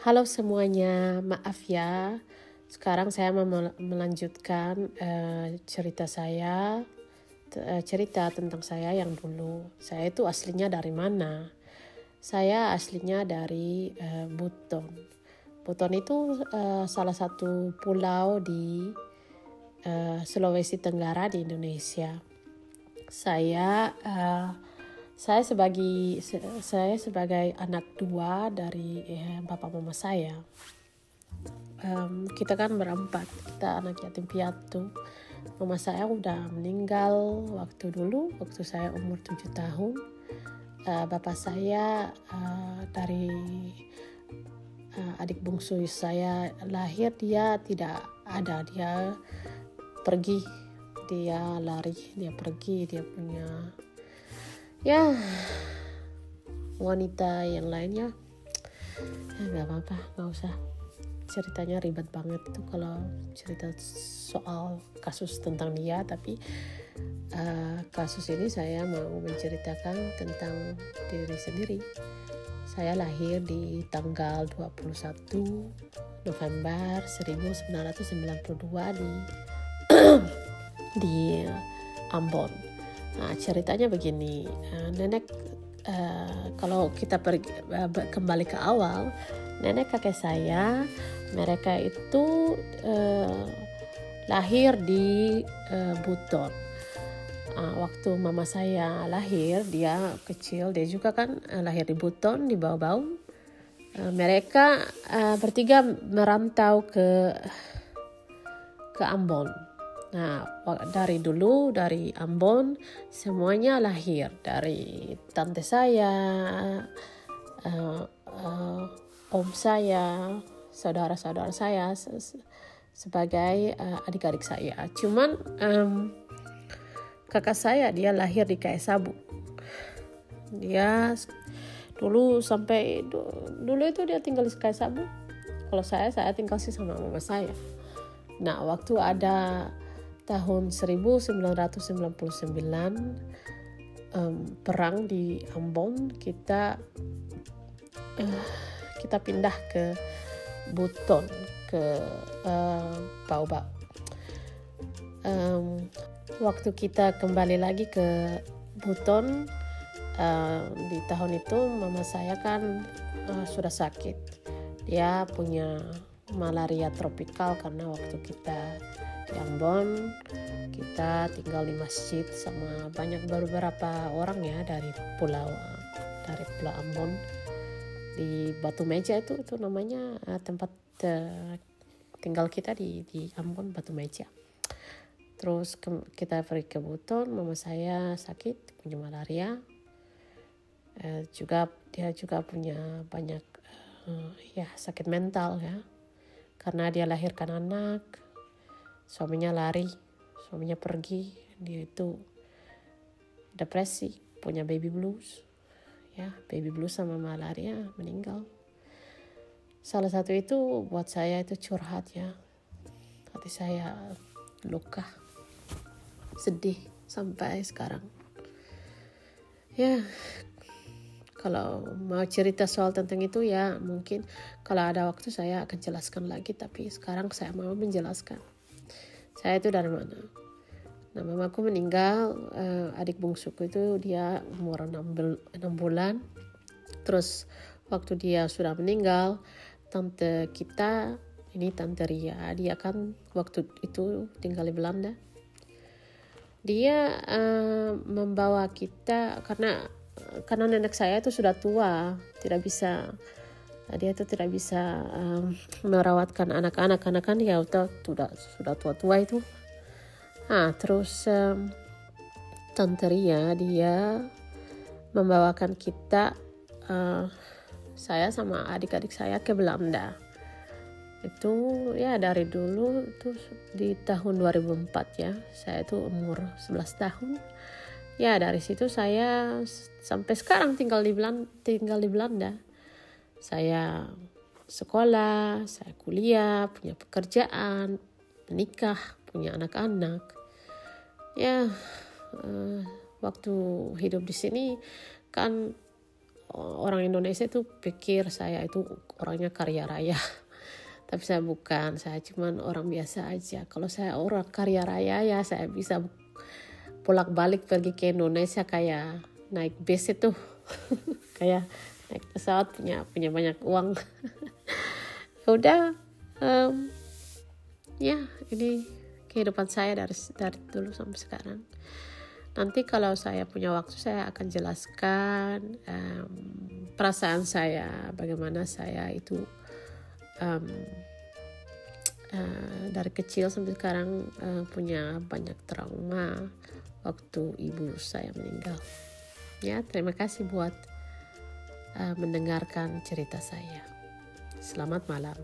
Halo semuanya, maaf ya. Sekarang saya mau melanjutkan cerita tentang saya yang dulu. Saya itu aslinya dari mana? Saya aslinya dari Buton. Buton itu salah satu pulau di Sulawesi Tenggara di Indonesia. Saya sebagai anak dua dari bapak mama saya. Kita kan berempat, kita anak yatim piatu. Mama saya udah meninggal waktu saya umur 7 tahun. Bapak saya dari adik bungsu saya lahir, dia tidak ada, dia pergi, dia lari, dia pergi, dia punya wanita yang lainnya. Nggak apa-apa, nggak usah ceritanya ribet banget tuh kalau cerita soal kasus tentang dia. Tapi kasus ini saya mau menceritakan tentang diri sendiri. Saya lahir di tanggal 21 November 1992 di Ambon. Nah, ceritanya begini, nenek kalau kita kembali ke awal, nenek kakek saya, mereka itu lahir di Buton. Waktu mama saya lahir, dia kecil, dia juga kan lahir di Buton, di Bau-Bau. Mereka bertiga merantau ke Ambon. Nah, dari Ambon semuanya lahir, dari tante saya, om saya, saudara-saudara saya sebagai adik-adik saya. Cuman kakak saya dia lahir di Kaesabu. Dia dulu itu dia tinggal di Kaesabu. Kalau saya tinggal sih sama mama saya. Nah, waktu ada tahun 1999 perang di Ambon, kita pindah ke Buton, ke Bau-Bau. Waktu kita kembali lagi ke Buton, di tahun itu mama saya kan sudah sakit. Dia punya malaria tropikal karena waktu kita di Ambon, kita tinggal di masjid sama beberapa orang ya dari pulau Ambon. Di Batu Meja itu namanya tempat tinggal kita di Ambon, Batu Meja. Terus kita pergi ke Buton, mama saya sakit, punya malaria. Dia juga punya banyak sakit mental ya, karena dia lahirkan anak, suaminya lari, suaminya pergi, dia itu depresi, punya baby blues sama malaria, meninggal. Salah satu itu buat saya itu curhat ya, hati saya luka, sedih sampai sekarang ya. Kalau mau cerita soal tentang itu ya mungkin kalau ada waktu saya akan jelaskan lagi, tapi sekarang saya mau menjelaskan saya itu dari mana. Nah, mamaku meninggal, adik bungsuku itu dia umur 6 bulan. Terus waktu dia sudah meninggal, tante kita, ini tante Ria, dia kan waktu itu tinggal di Belanda. Dia membawa kita karena nenek saya itu sudah tua, dia itu tidak bisa merawatkan anak-anak kan ya sudah tua itu. Terus tante Ria dia membawakan kita, saya sama adik-adik saya ke Belanda. Itu ya dari dulu itu di tahun 2004 ya, saya itu umur 11 tahun. Ya dari situ saya sampai sekarang tinggal di Belanda. Saya sekolah, saya kuliah, punya pekerjaan, menikah, punya anak-anak. Ya waktu hidup di sini kan orang Indonesia itu pikir saya itu orangnya kaya raya. Tapi saya bukan, saya cuman orang biasa aja. Kalau saya orang kaya raya ya saya bisa bolak-balik pergi ke Indonesia kayak naik bis itu. Kayak naik pesawat punya banyak uang. Udah, ya ini kehidupan saya dari dulu sampai sekarang. Nanti kalau saya punya waktu saya akan jelaskan perasaan saya, bagaimana saya itu dari kecil sampai sekarang punya banyak trauma waktu ibu saya meninggal. Ya, terima kasih buat mendengarkan cerita saya. Selamat malam.